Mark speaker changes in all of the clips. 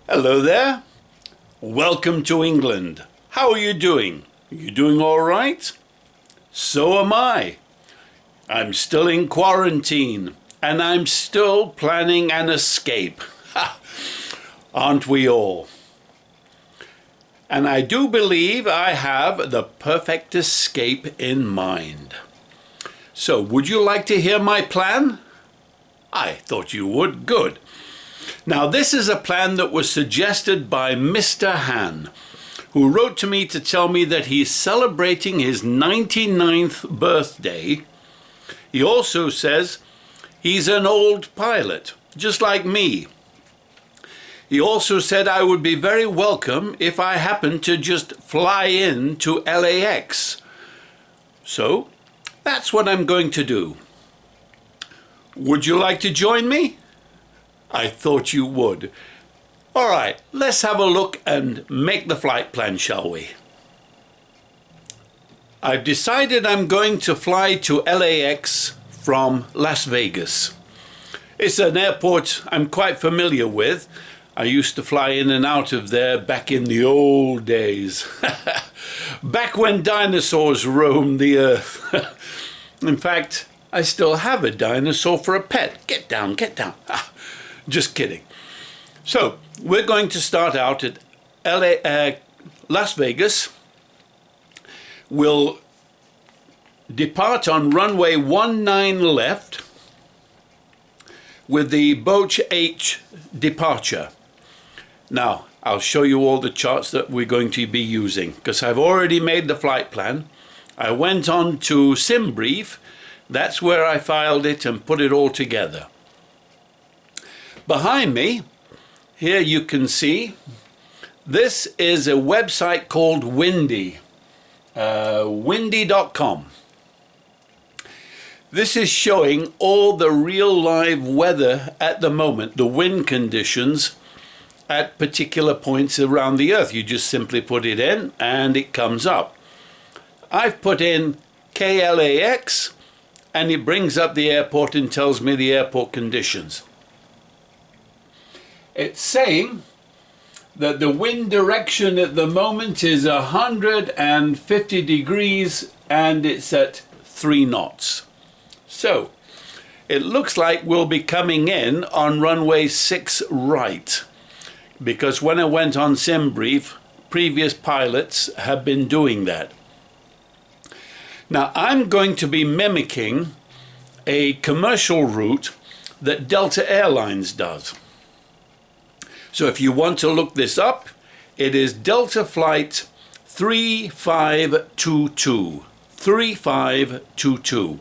Speaker 1: Hello there. Welcome to England. How are you doing? You doing all right? So am I. I'm still in quarantine and I'm still planning an escape. Aren't we all? And I do believe I have the perfect escape in mind. So, would you like to hear my plan? I thought you would. Good. Now, this is a plan that was suggested by Mr. Han, who wrote to me to tell me that he's celebrating his 99th birthday. He also says he's an old pilot, just like me. He also said I would be very welcome if I happened to just fly in to LAX. So, that's what I'm going to do. Would you like to join me? I thought you would. All right, let's have a look and make the flight plan, shall we? I've decided I'm going to fly to LAX from Las Vegas. It's an airport I'm quite familiar with. I used to fly in and out of there back in the old days. Back when dinosaurs roamed the earth. In fact, I still have a dinosaur for a pet. Get down, get down. Just kidding. So, we're going to start out at Las Vegas. We'll depart on runway 19 left with the Boch H departure. Now, I'll show you all the charts that we're going to be using because I've already made the flight plan. I went on to SimBrief. That's where I filed it and put it all together. Behind me, here you can see, this is a website called Windy, windy.com. This is showing all the real live weather at the moment, the wind conditions at particular points around the earth. You just simply put it in and it comes up. I've put in KLAX and it brings up the airport and tells me the airport conditions. It's saying that the wind direction at the moment is 150 degrees and it's at 3 knots. So, it looks like we'll be coming in on runway 6 right. Because when I went on SimBrief, previous pilots have been doing that. Now, I'm going to be mimicking a commercial route that Delta Airlines does. So if you want to look this up, it is Delta Flight 3522. 3522.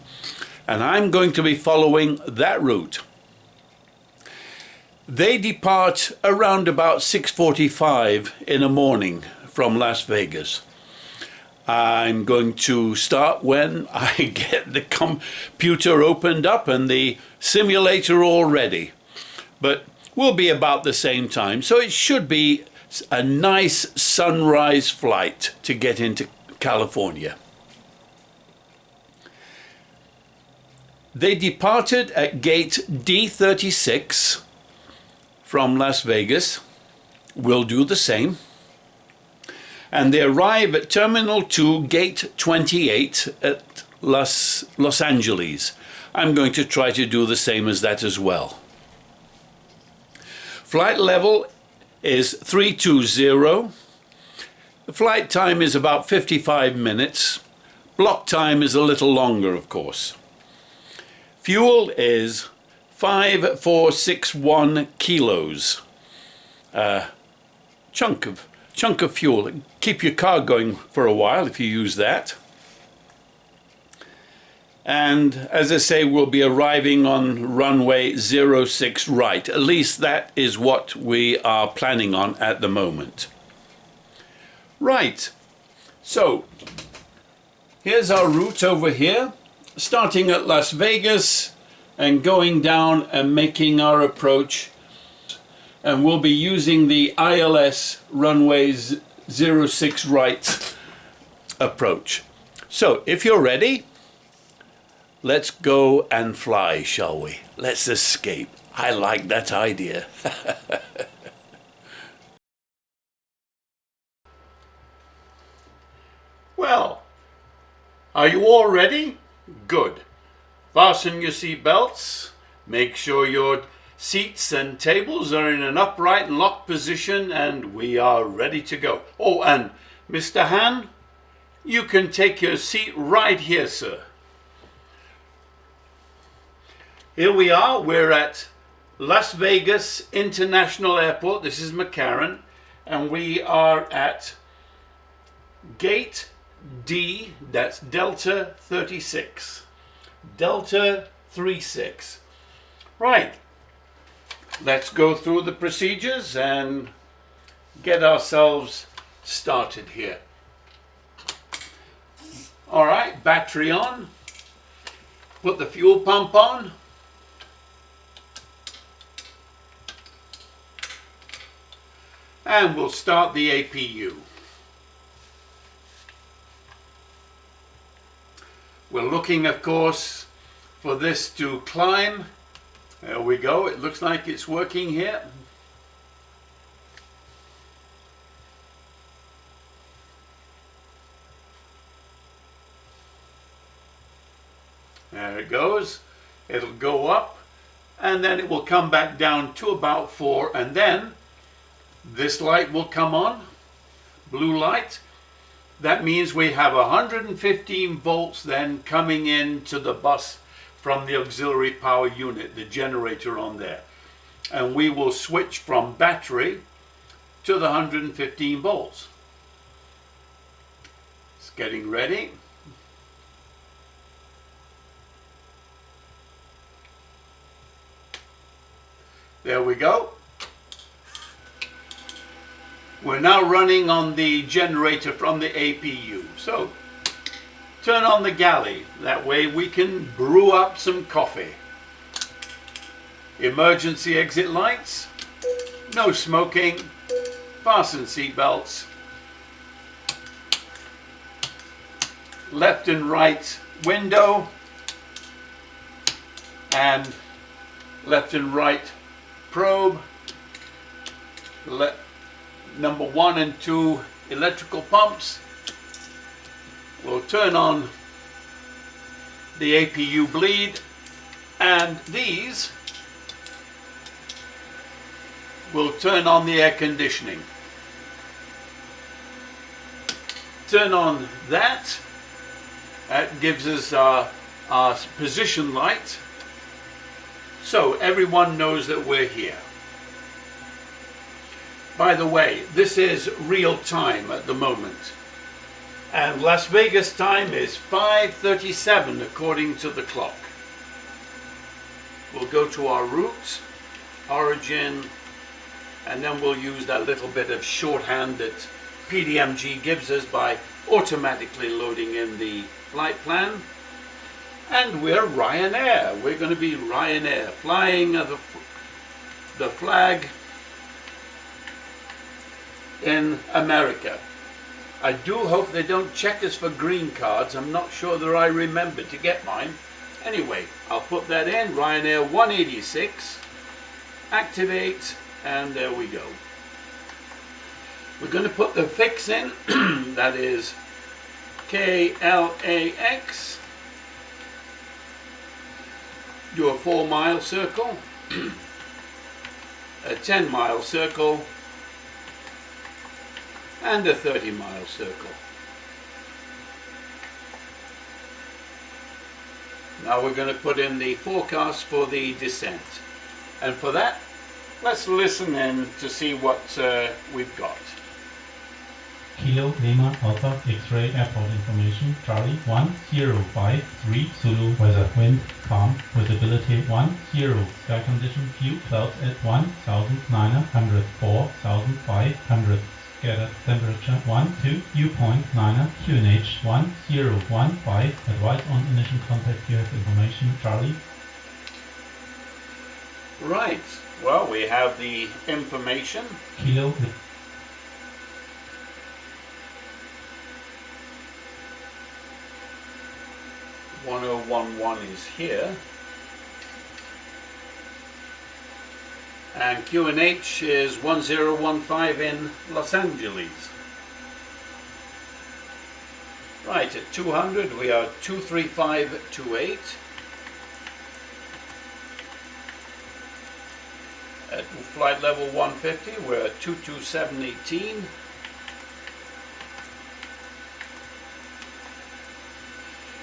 Speaker 1: And I'm going to be following that route. They depart around about 6:45 in the morning from Las Vegas. I'm going to start when I get the computer opened up and the simulator all ready. But we'll be about the same time, so it should be a nice sunrise flight to get into California. They departed at gate D36 from Las Vegas. We'll do the same. And they arrive at Terminal 2, Gate 28 at Los Angeles. I'm going to try to do the same as that as well. Flight level is 320. The flight time is about 55 minutes. Block time is a little longer, of course. Fuel is 5461 kilos. Chunk of fuel. Keep your car going for a while if you use that. And as I say, we'll be arriving on runway 06 right. At least that is what we are planning on at the moment. Right, so here's our route over here, starting at Las Vegas and going down and making our approach. And we'll be using the ILS runways 06 right approach. So if you're ready, let's go and fly, shall we? Let's escape. I like that idea. Well, are you all ready? Good. Fasten your seat belts. Make sure your seats and tables are in an upright and locked position, and we are ready to go. Oh, and Mr. Han, you can take your seat right here, sir. Here we are. We're at Las Vegas International Airport. This is McCarran, and we are at Gate D, that's Delta 36. Delta 36. Right. Let's go through the procedures and get ourselves started here. All right, battery on. Put the fuel pump on. And we'll start the APU. We're looking, of course, for this to climb. There we go. It looks like it's working here. There it goes. It'll go up and then it will come back down to about 4, and then this light will come on, blue light. That means we have 115 volts then coming into the bus from the auxiliary power unit, the generator on there. And we will switch from battery to the 115 volts. It's getting ready. There we go. We're now running on the generator from the APU. So turn on the galley. That way we can brew up some coffee. Emergency exit lights. No smoking. Fasten seatbelts. Left and right window. And left and right probe. Number 1 and 2 electrical pumps. We'll turn on the APU bleed, and these will turn on the air conditioning. Turn on that. That gives us our position light, so everyone knows that we're here. By the way, this is real time at the moment. And Las Vegas time is 5:37 according to the clock. We'll go to our route, origin, and then we'll use that little bit of shorthand that PDMG gives us by automatically loading in the flight plan. And we're Ryanair. We're going to be Ryanair, flying the flag in America. I do hope they don't check us for green cards. I'm not sure that I remember to get mine. Anyway, I'll put that in. Ryanair 186. Activate, and there we go. We're going to put the fix in. That is KLAX. Do a 4-mile circle. A 10-mile circle. And a 30-mile circle. Now we're going to put in the forecast for the descent. And for that, let's listen in to see what we've got.
Speaker 2: Kilo Lima Alpha X-ray airport information. Charlie 1053 Zulu. Weather wind calm. Visibility 10. Sky condition few clouds at 1900 4500. Scattered temperature 12 viewpoint 9 QNH 1015. Advise on initial contact. You have information. Charlie.
Speaker 1: Right. Well, we have the information.
Speaker 2: Kilo
Speaker 1: 1011 is here. And QNH is 1015 in Los Angeles. Right, at 200 we are 23528. At flight level 150 we're at 22718.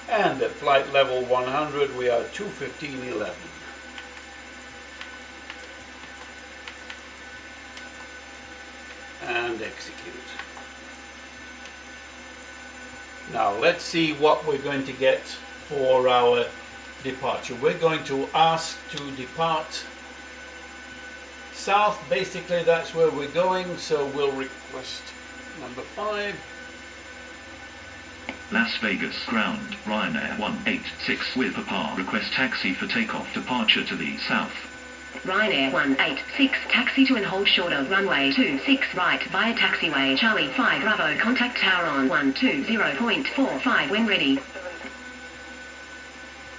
Speaker 1: And at flight level 100 we are 21511. And execute. Now let's see what we're going to get for our departure. We're going to ask to depart south. Basically that's where we're going, so we'll request number 5.
Speaker 3: Las Vegas ground, Ryanair 186 with Papa. Request taxi for takeoff. Departure to the south.
Speaker 4: Ryanair 186 taxi to and hold shorter runway 26 right via taxiway Charlie 5 Bravo. Contact tower on 120.45 when ready.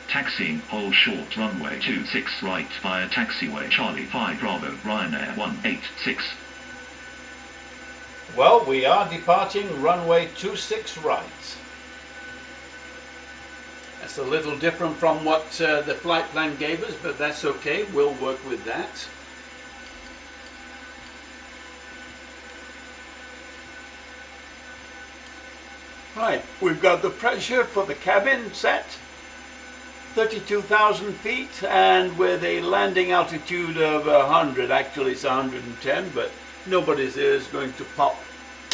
Speaker 3: Taxiing, hold short runway 26 right via taxiway Charlie 5 Bravo. Ryanair 186.
Speaker 1: Well, we are departing runway 26 right. That's a little different from what the flight plan gave us, but that's okay. We'll work with that. Right, we've got the pressure for the cabin set, 32,000 feet, and with a landing altitude of 100. Actually it's 110, but nobody there is going to pop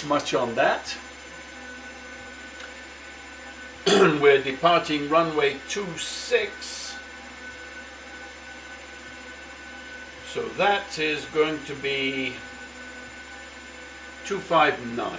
Speaker 1: much on that. We're departing runway 26, so that is going to be 259.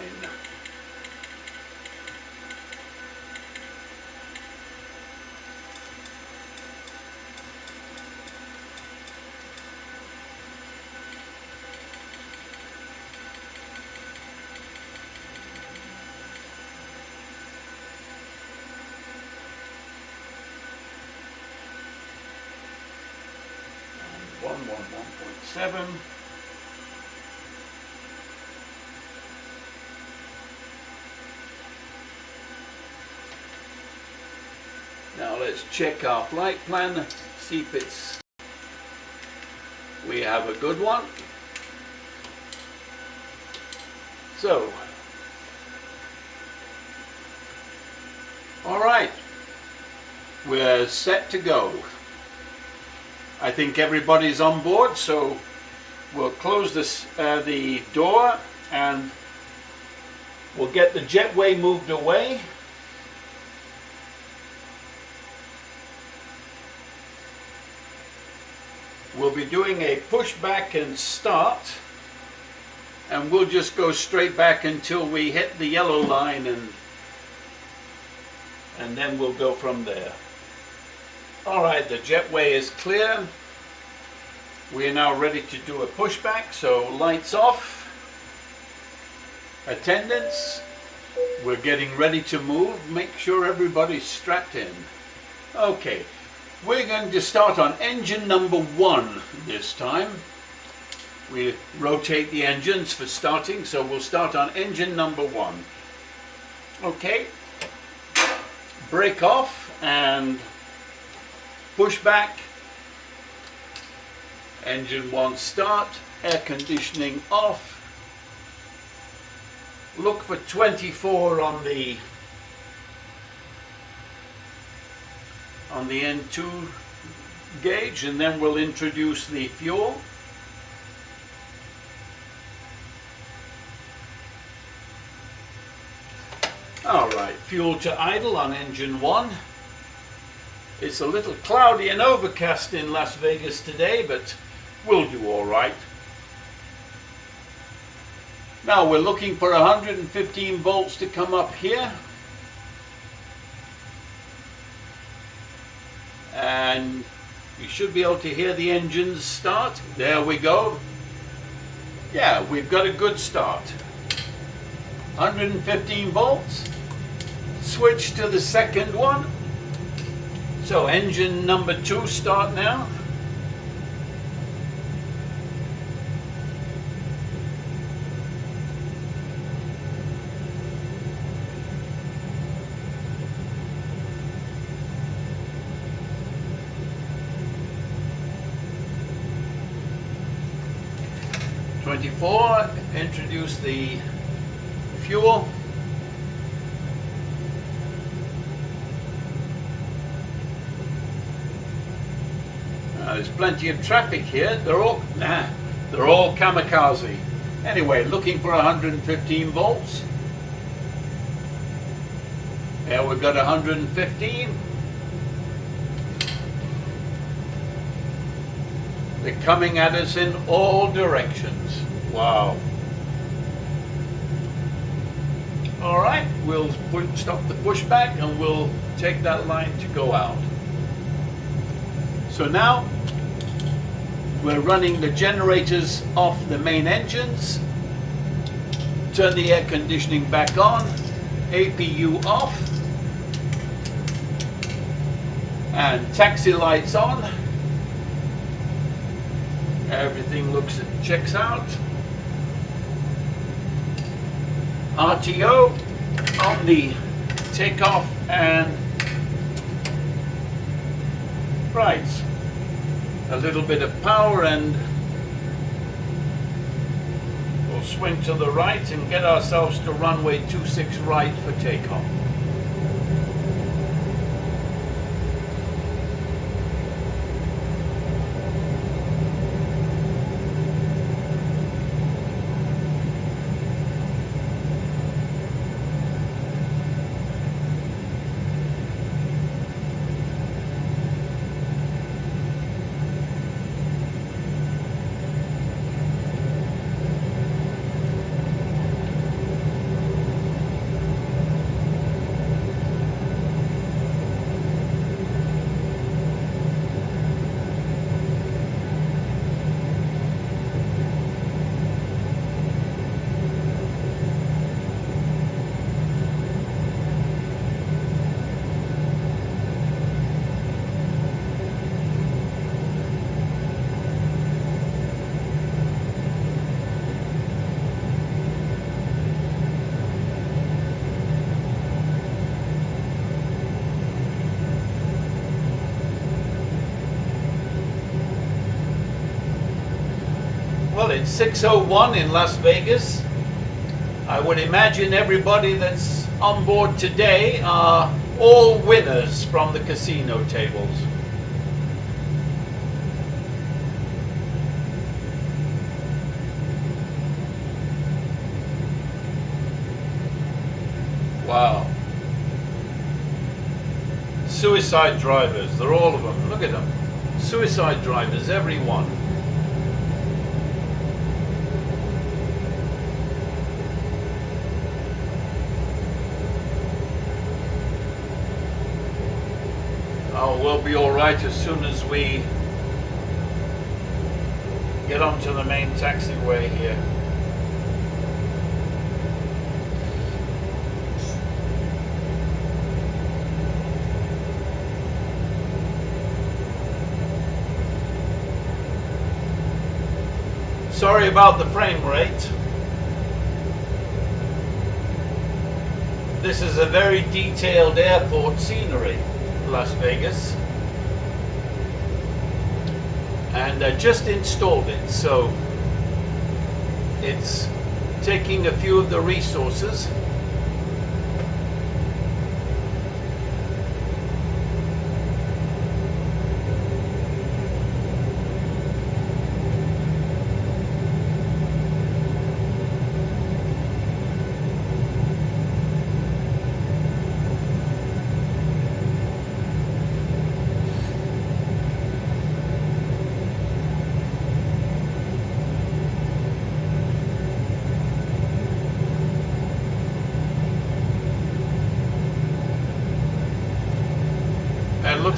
Speaker 1: and 111.7. Now let's check our flight plan, see if we have a good one. So, all right, we're set to go. I think everybody's on board, so we'll close the door and we'll get the jetway moved away. We'll be doing a pushback and start, and we'll just go straight back until we hit the yellow line, and then we'll go from there. All right, the jetway is clear. We are now ready to do a pushback, so lights off. Attendants, we're getting ready to move. Make sure everybody's strapped in. Okay. We're going to start on engine number 1 this time. We rotate the engines for starting, so we'll start on engine number 1. Okay, brake off and push back. Engine 1 start, air conditioning off. Look for 24 on the N2 gauge, and then we'll introduce the fuel. All right, fuel to idle on engine 1. It's a little cloudy and overcast in Las Vegas today, but we'll do all right. Now we're looking for 115 volts to come up here. And you should be able to hear the engines start. There we go. Yeah, we've got a good start. 115 volts. Switch to the second one. So engine number 2 start now. Introduce the fuel. There's plenty of traffic here. They're all kamikaze. Anyway, looking for 115 volts. There we've got 115. They're coming at us in all directions. Wow. All right, we'll stop the pushback and we'll take that line to go out. So now we're running the generators off the main engines. Turn the air conditioning back on. APU off. And taxi lights on. Everything checks out. RTO on the takeoff and right. A little bit of power and we'll swing to the right and get ourselves to runway 26 right for takeoff. Well, it's 6:01 in Las Vegas. I would imagine everybody that's on board today are all winners from the casino tables. Wow. Suicide drivers, they're all of them. Look at them. Suicide drivers, every one. Oh, we'll be all right as soon as we get onto the main taxiway here. Sorry about the frame rate. This is a very detailed airport scenery, Las Vegas. And I just installed it, so it's taking a few of the resources.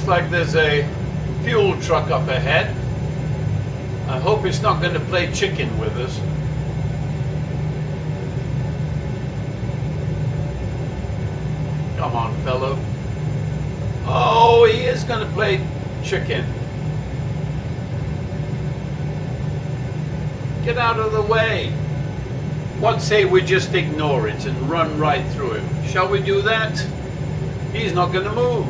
Speaker 1: like there's a fuel truck up ahead. I hope it's not going to play chicken with us. Come on, fellow. Oh, he is going to play chicken. Get out of the way. What say we just ignore it and run right through him? Shall we do that? He's not going to move.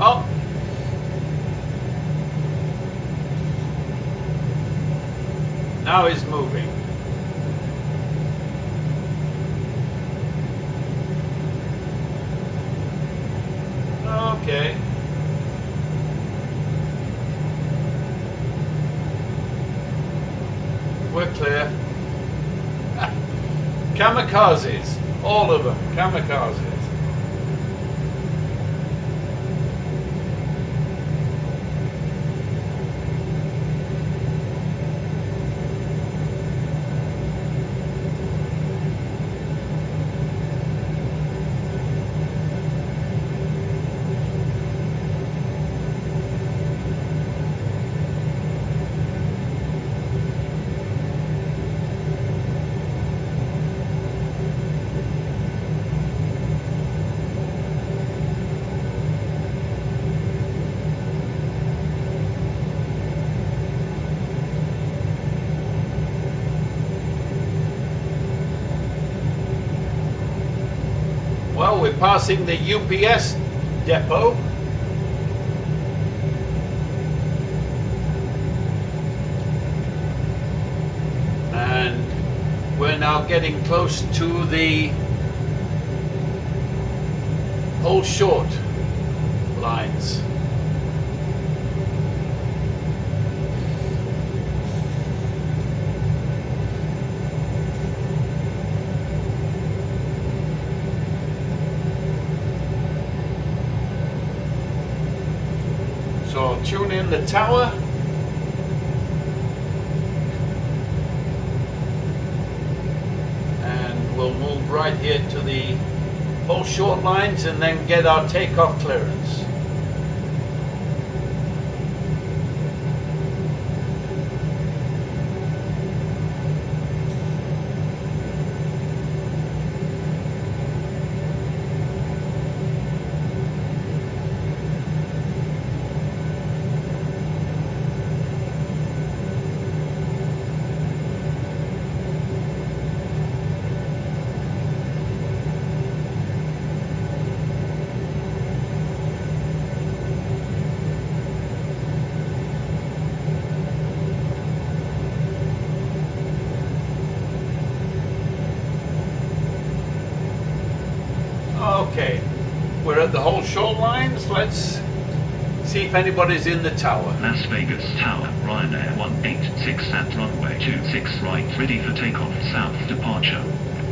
Speaker 1: Oh. Now he's moving. Okay. We're clear. Kamikazes. All of them. Kamikazes. Well, we're passing the UPS depot. And we're now getting close to the whole short lines. So tune in the tower. And we'll move right here to the whole short lines and then get our takeoff clearance. Okay, we're at the whole short lines. Let's see if anybody's in the tower.
Speaker 3: Las Vegas Tower, Ryanair 186 at runway 26 right, ready for takeoff, south departure.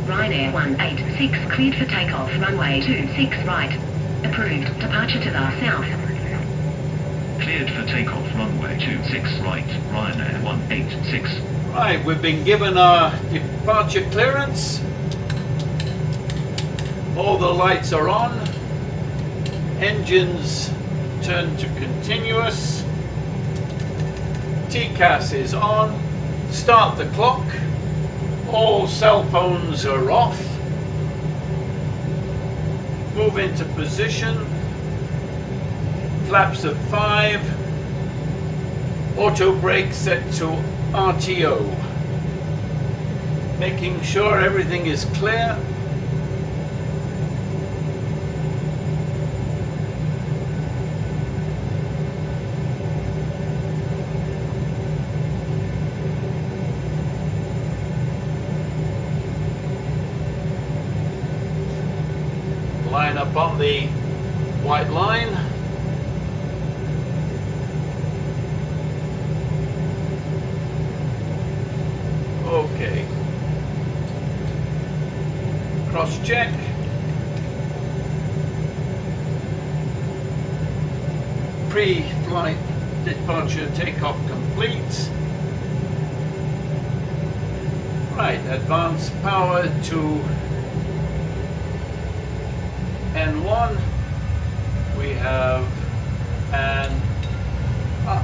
Speaker 4: Ryanair 186 cleared for takeoff, runway 26 right. Approved, departure to the south.
Speaker 3: Cleared for takeoff, runway 26 right, Ryanair 186.
Speaker 1: Right, we've been given our departure clearance. All the lights are on. Engines turn to continuous. TCAS is on. Start the clock. All cell phones are off. Move into position. Flaps at 5. Auto brake set to RTO. Making sure everything is clear. Line up on the white line. Okay. Cross check. Pre-flight departure takeoff complete. Right, advance power to N1. We have an up.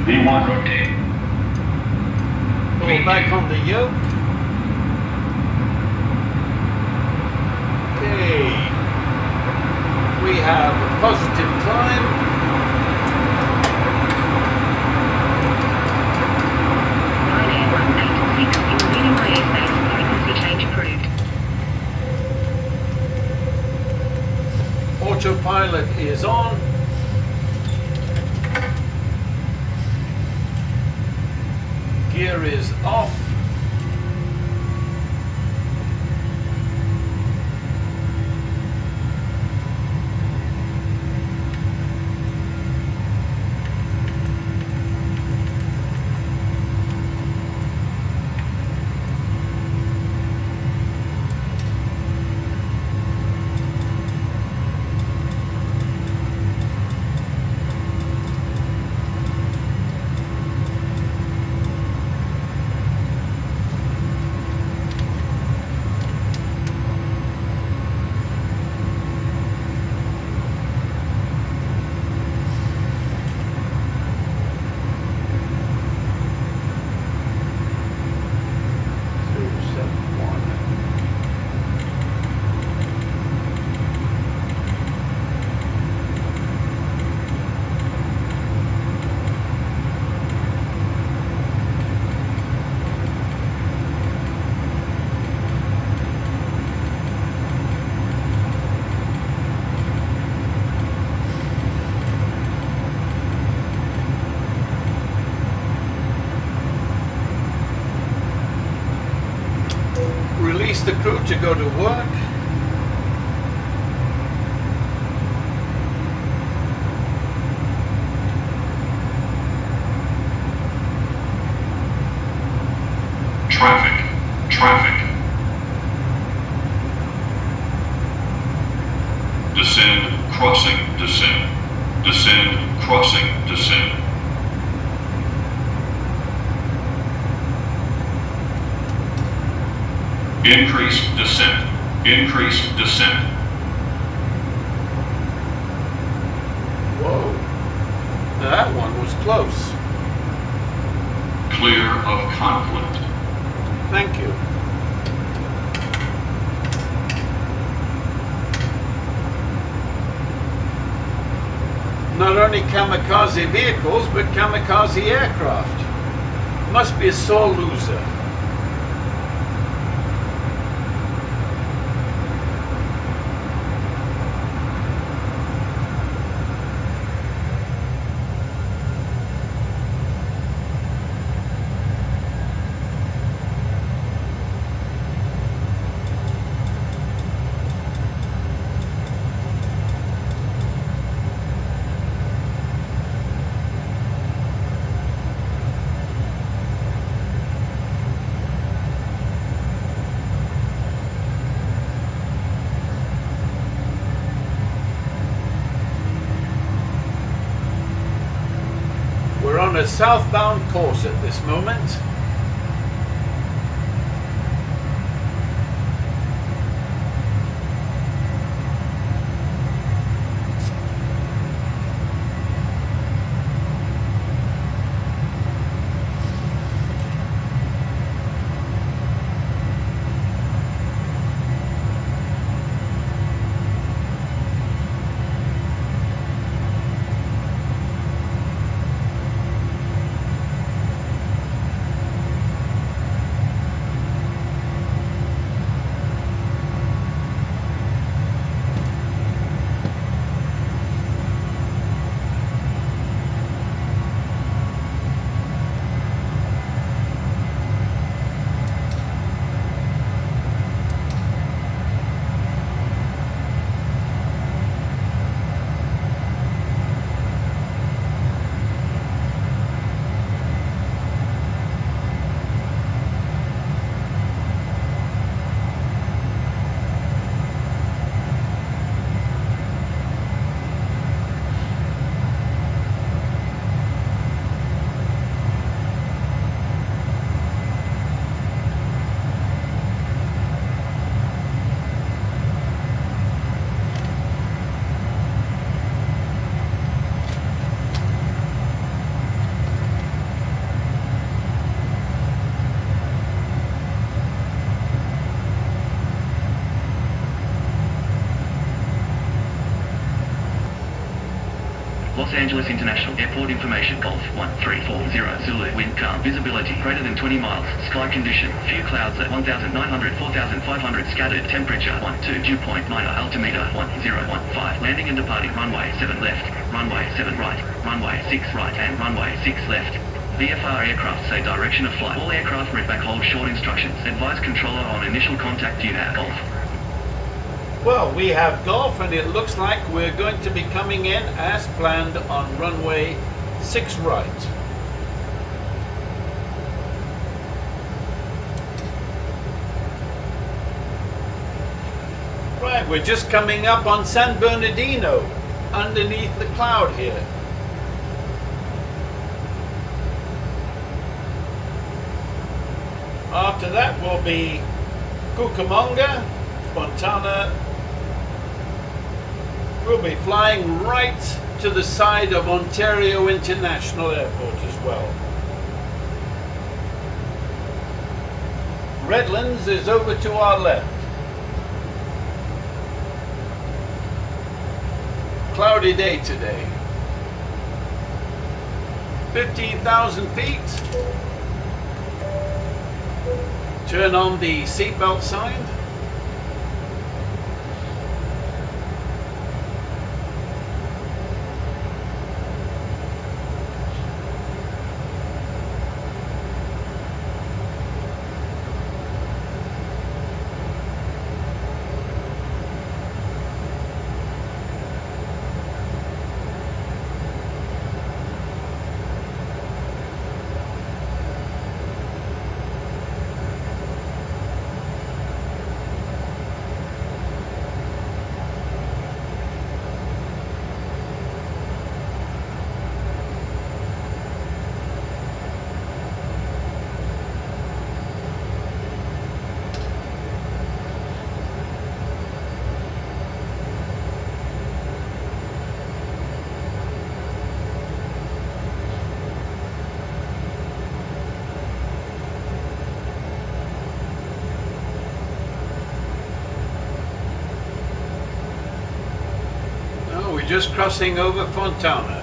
Speaker 3: V1 rotate.
Speaker 1: Pull back on the yoke. Okay. We have a positive climb.
Speaker 4: Ryanair 186, you are leaving my airspace. Frequency change approved.
Speaker 1: Autopilot is on. Gear is off. Release the crew to go to work.
Speaker 3: Traffic. Descend, crossing, descend. Descend, crossing, descend. Increase descent. Increase descent.
Speaker 1: Whoa. Now that one was close.
Speaker 3: Clear of conflict.
Speaker 1: Thank you. Not only kamikaze vehicles, but kamikaze aircraft. Must be a sore loser. We're on a southbound course at this moment.
Speaker 3: Los Angeles International Airport information. Golf 1340 Zulu. Wind calm. Visibility greater than 20 miles. Sky condition. Few clouds at 1,900, 4,500 scattered. Temperature 12. Dew point 9. Altimeter 1015. Landing and departing. Runway 7 left. Runway 7 right. Runway 6 right and runway 6 left. VFR aircraft say direction of flight. All aircraft read back hold short instructions. Advise controller on initial contact. You have Golf.
Speaker 1: Well, we have Golf, and it looks like we're going to be coming in as planned on runway 6 right. Right, we're just coming up on San Bernardino, underneath the cloud here. After that will be Cucamonga, Fontana. We'll be flying right to the side of Ontario International Airport as well. Redlands is over to our left. Cloudy day today. 15,000 feet. Turn on the seatbelt sign. Just crossing over Fontana.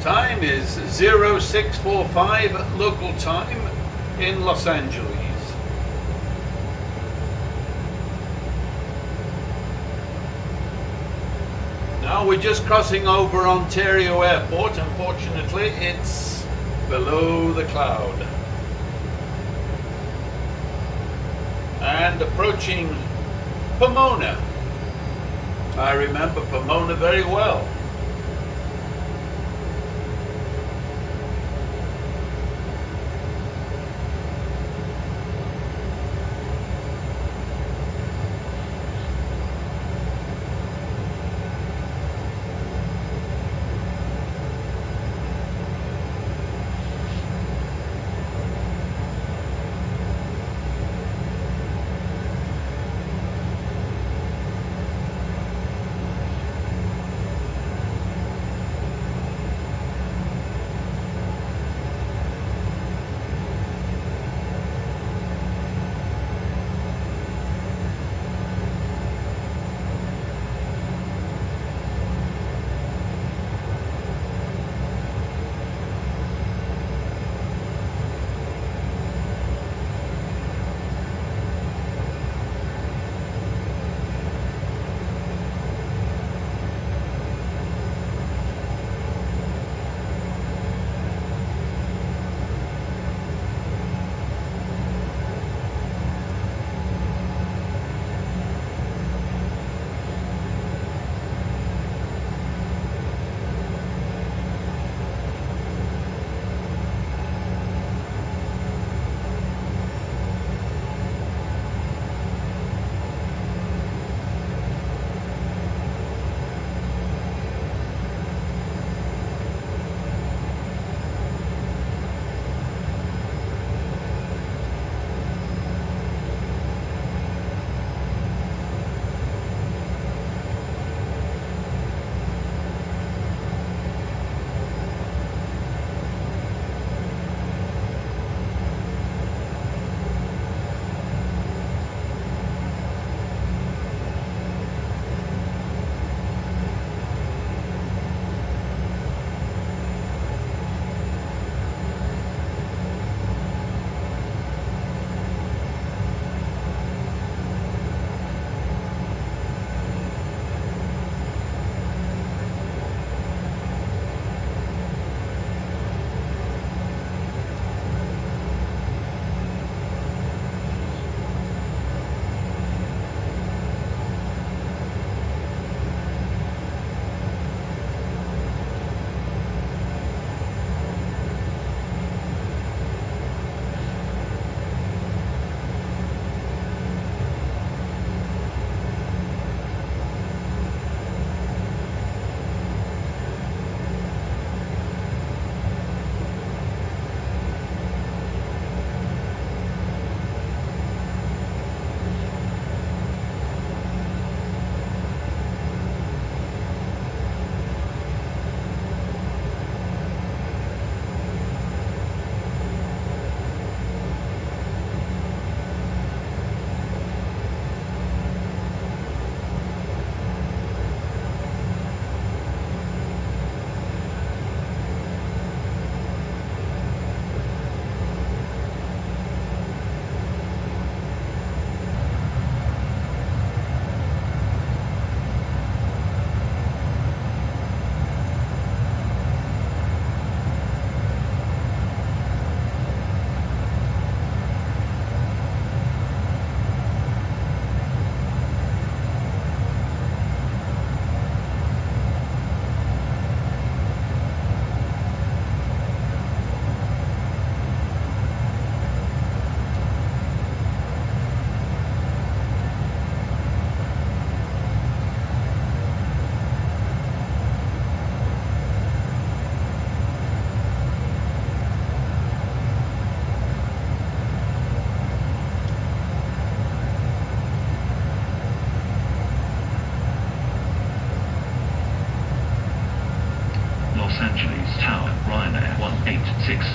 Speaker 1: Time is 0645 local time in Los Angeles. Now we're just crossing over Ontario Airport. Unfortunately, it's below the cloud. And approaching Pomona. I remember Pomona very well.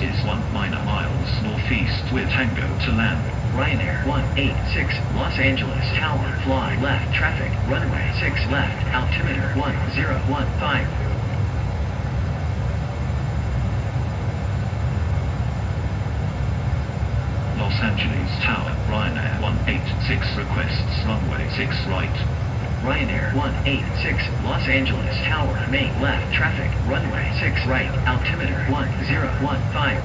Speaker 3: is 1 minor miles northeast with Tango to land.
Speaker 5: Ryanair 186, Los Angeles Tower, fly left traffic, runway 6 left, altimeter 1015. altimeter 186, Los Angeles Tower, main left traffic, runway 6 right, altimeter 1015.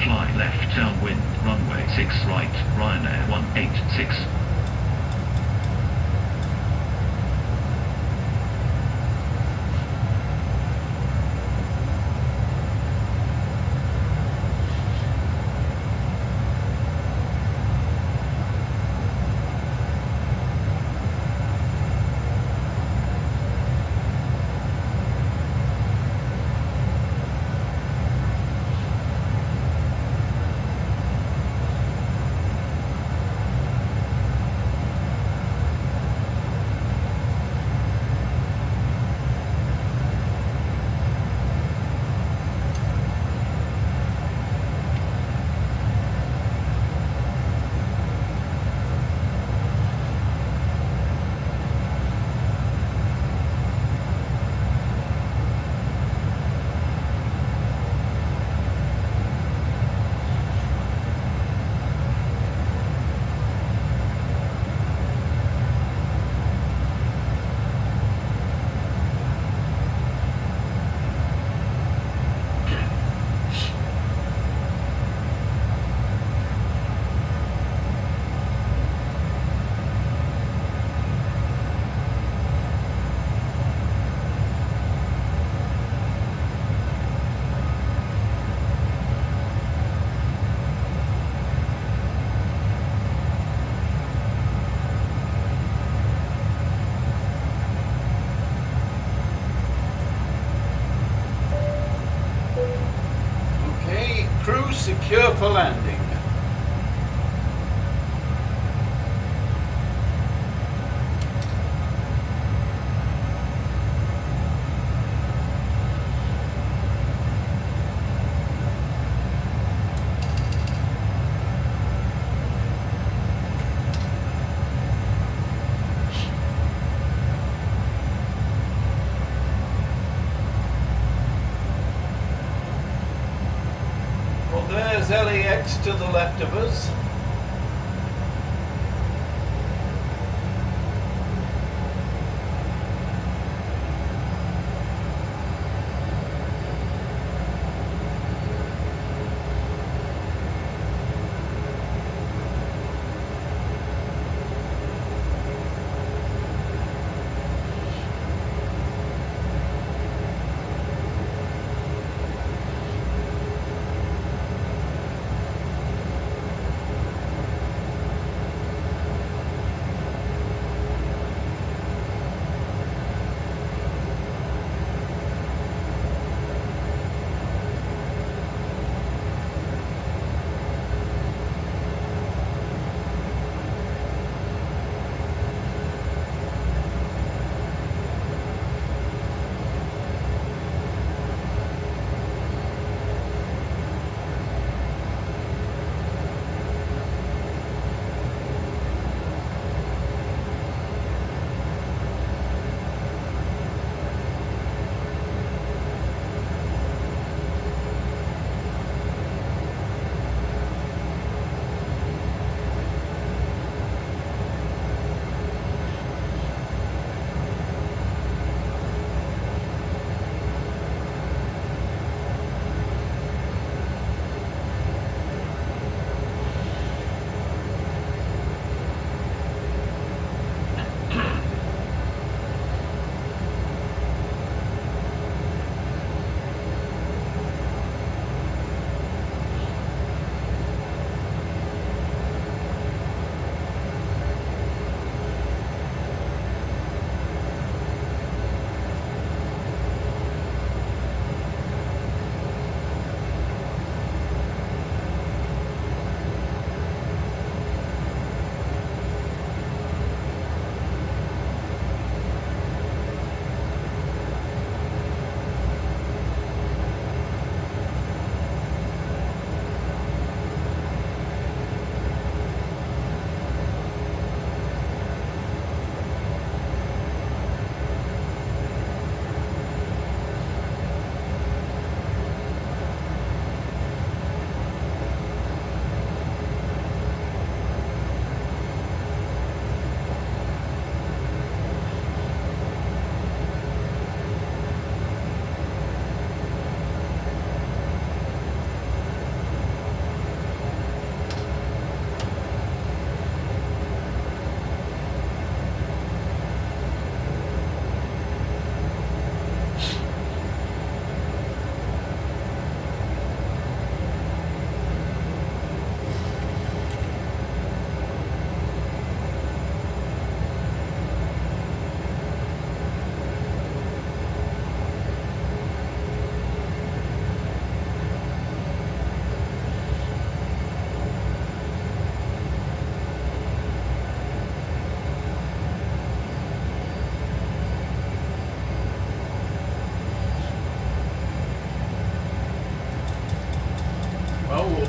Speaker 3: Fly left downwind, runway 6 right, Ryanair 186.
Speaker 1: Crew secure for landing. Well, there's LAX to the left of us.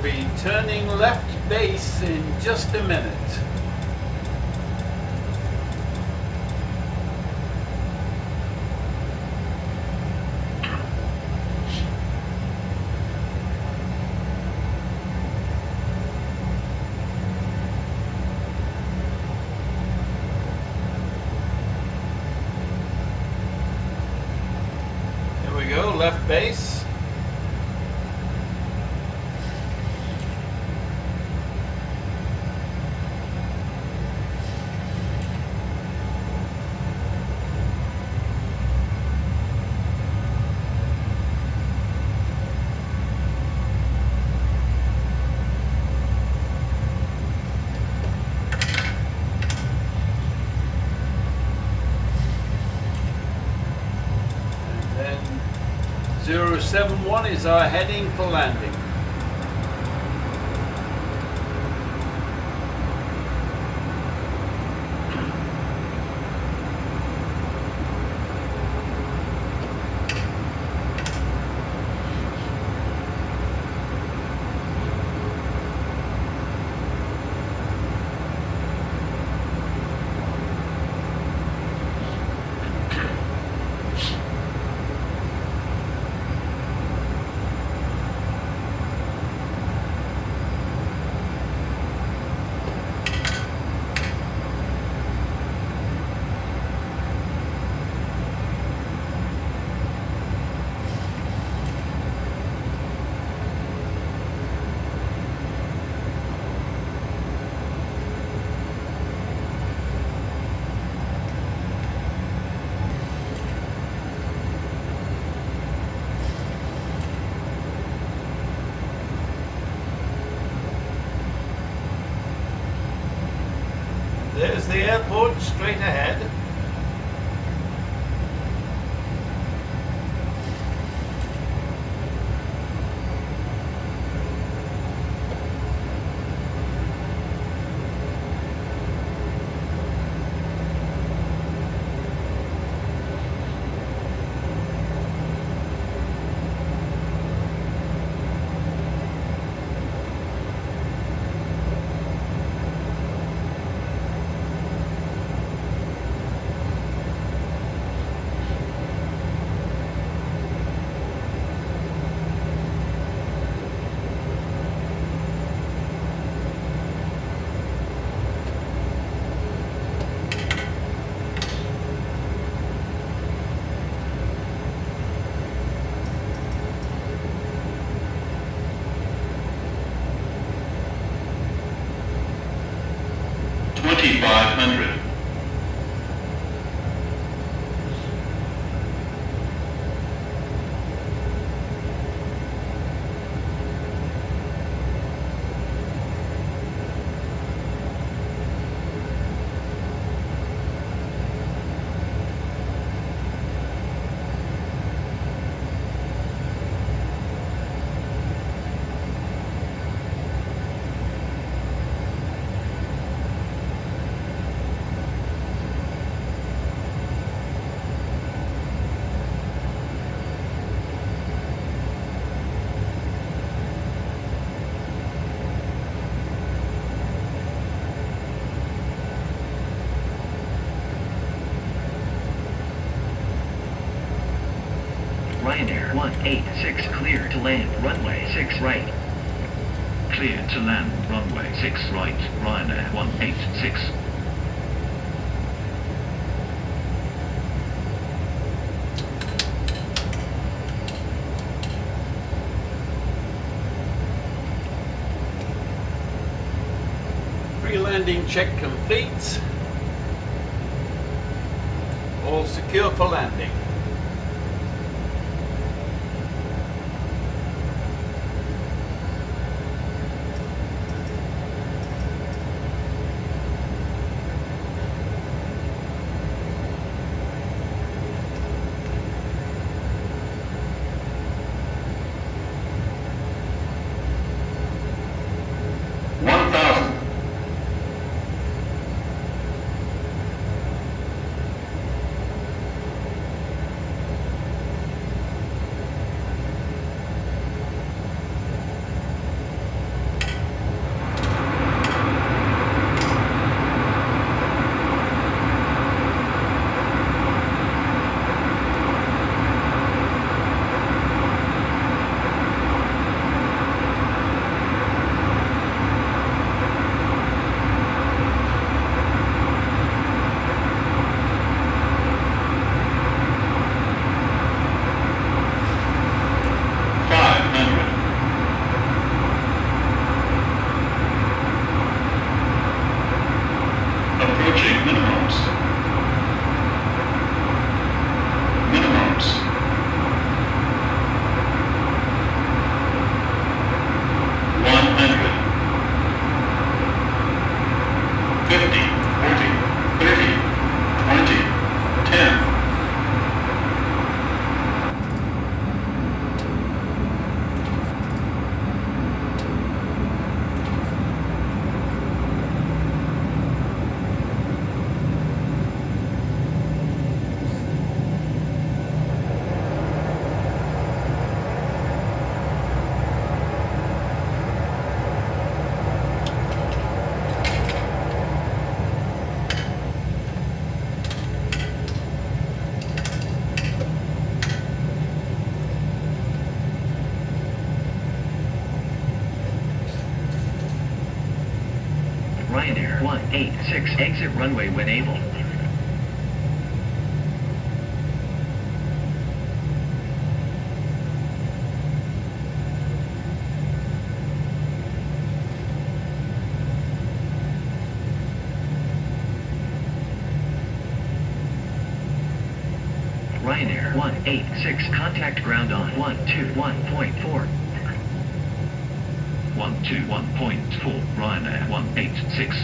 Speaker 1: be turning left base in just a minute. Here we go, left base. And then 071 is our heading for landing. There's the airport straight ahead.
Speaker 5: Ryanair 186 clear to land, runway 6 right.
Speaker 3: Clear to land, runway 6 right, Ryanair 186.
Speaker 1: Pre-landing check complete. All secure for landing.
Speaker 5: 186. Exit runway when able. Ryanair 186, contact ground on 121.4.
Speaker 3: 121.4, Ryanair 186.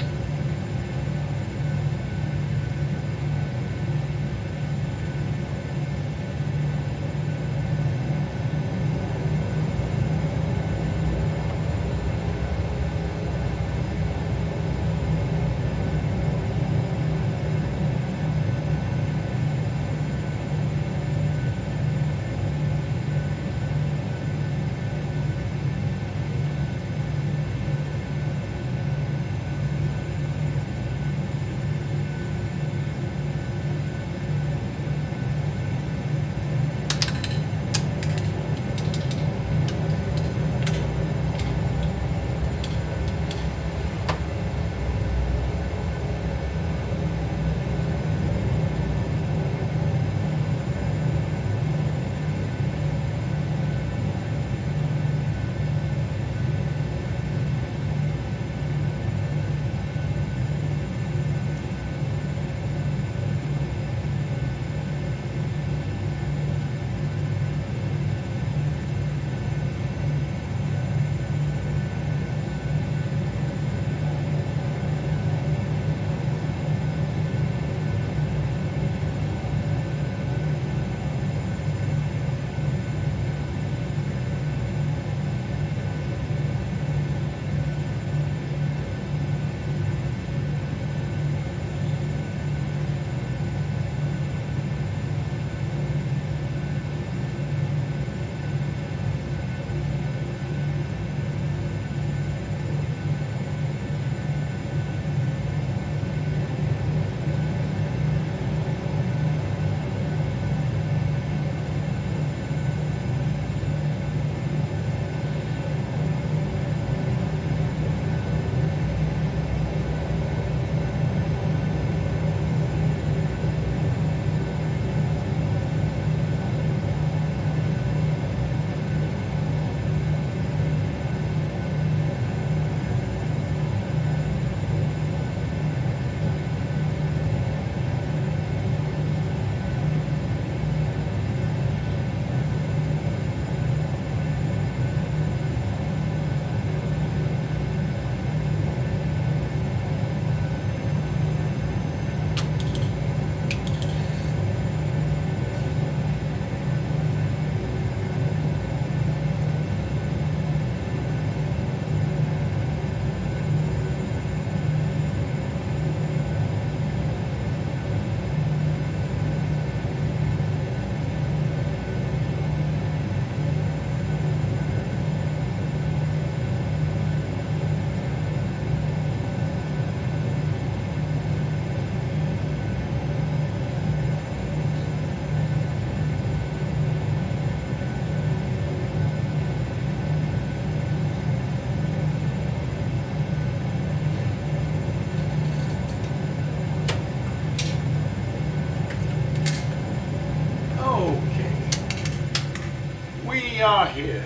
Speaker 1: We are here.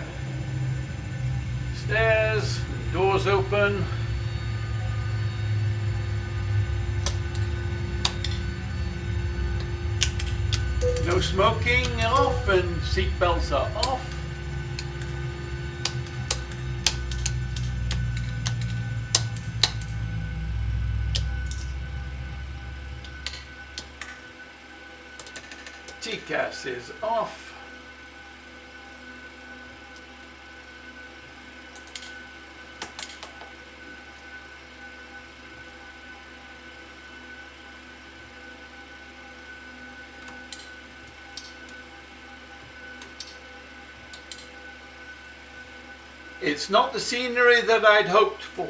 Speaker 1: Stairs, doors open. No smoking off and seatbelts are off. TCAS is off. It's not the scenery that I'd hoped for.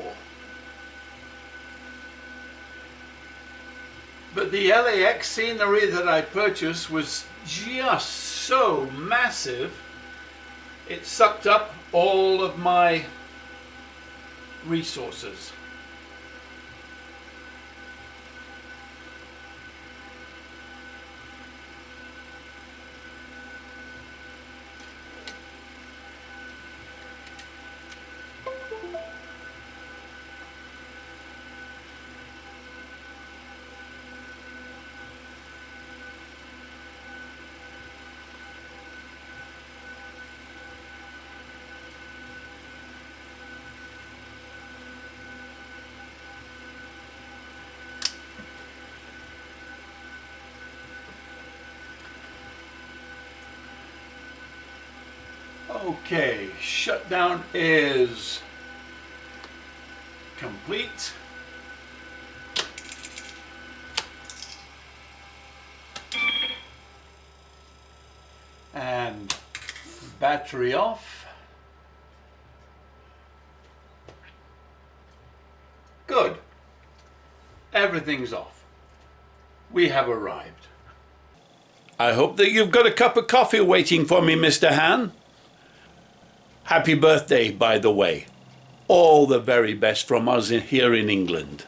Speaker 1: But the LAX scenery that I purchased was just so massive, it sucked up all of my resources. Okay, shutdown is complete. And battery off. Good. Everything's off. We have arrived. I hope that you've got a cup of coffee waiting for me, Mr. Han. Happy birthday, by the way. All the very best from us here in England.